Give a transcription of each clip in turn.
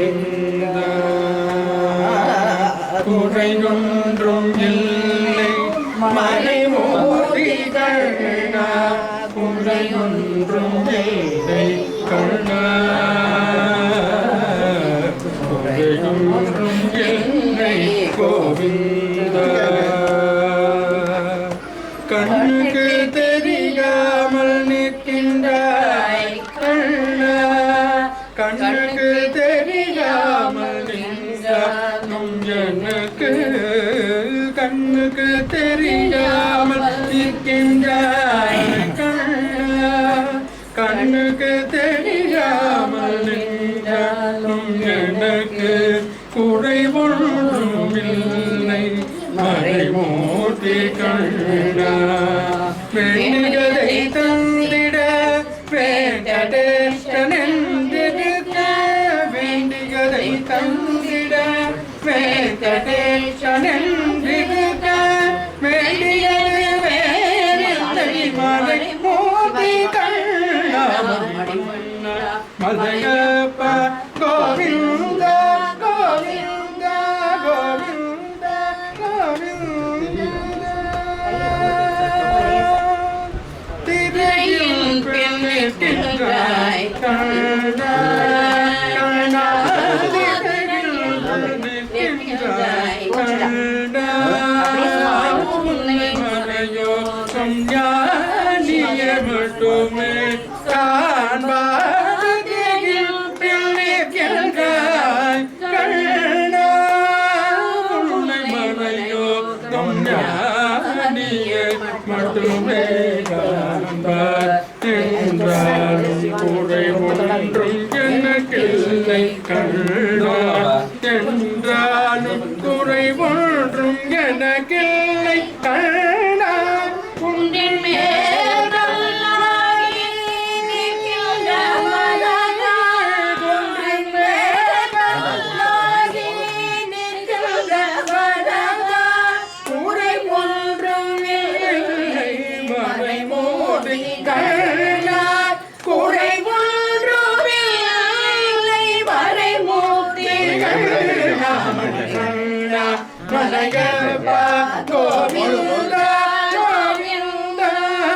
கோவிந்தா குறையொன்றும் இல்லை மறைமூர்த்தி கண்ணா குறையொன்றும் இல்லை கண்ணா குறையொன்றும் இல்லை கோவிந்தா கண்ணுக்கு தெரியாமல் நிற்கின்றாய் கண்ணா கண்ணுக்கு தெரியாமல் நின்றாலும் எனக்கு கண்ணுக்கு தெரியாமல் நிற்கின்றாய் கண்ணா கண்ணுக்கு தெரியாமல் நின்றாலும் எனக்கு குறைவொன்றும் இல்லை மறைமூர்த்தி கண்ணா வேண்டுகதை தந்திட வேங்கடேசனென்றிருக்க வேண்டுகதை தந்திட வேங்கடேசனென்றிருக்க வேண்டியது வேறில்லை மறைமூர்த்தி கண்ணா மலையப்பா கோவிந்தா கோவிந்தா கோவிந்தா கோவிந்தா திரையில் பின்னிற்கின்றாய் கண்ணா கண்ணா திரையில் பின்னிற்கின்றாய் கண்ணா உன்னை மறையோ ஞானிய மட்டுமே காண்பாதியில் பின்னிற்கின்றாய் கண்ணா உன்னை மறையோ ஞானிய மட்டுமே காண்பார் என்றாலும் குறை ஒன்றும் எனக்கில்லை கண்ணா என்றாலும் குறை ஒன்றும் எனக்கில்லை கண்ணா உன்னின் மேலாகி நிற்கின்ற மலராய் ஒன்றின் மேலாகி நிற்கின்ற மலராய் குறை ஒன்றும் இல்லை மறைமூர்த்தி கண்ணா குறை ஒன்றும் இல்லை மறைமூர்த்தி கண்ணா கண்ணா மலையப்பா கோவிந்தா கோவிந்தா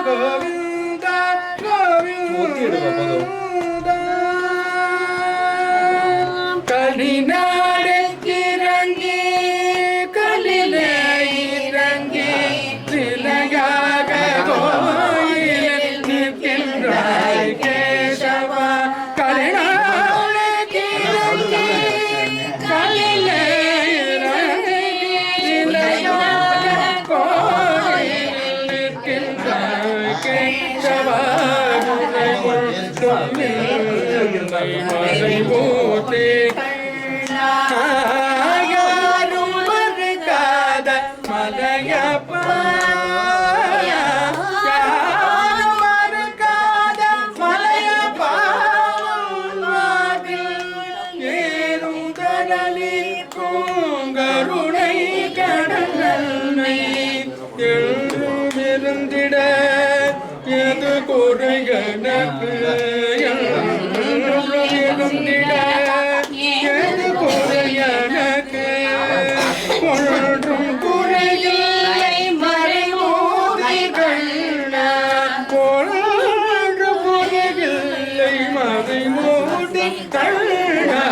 கோவிந்தா கோவிந்தா கலிநாடு இறங்கி கலிலே இறங்கி சிலையாக கோயிலில் நிற்கின்றாய் கேசவா கலிநாடு இறங்கி கலிலே இறங்கி சிலையாக கோயிலில் நிற்கின்றாய் கேசவா மறைமூர்த்தி யாரும் மறுக்காத மலையப்பா யாரும் மறுக்காத மலையப்பா ஏறும் கடலில் பூங்கருணை கடலை என்றும் இருந்திட எது குறைகனக்கு இருந்திட எது குறையனக்கு ஒன்றும் குறையில்லை மறைமூர்த்தி கண்ணா ஒன்று குறையில்லை மறைமூர்த்தி கண்ணா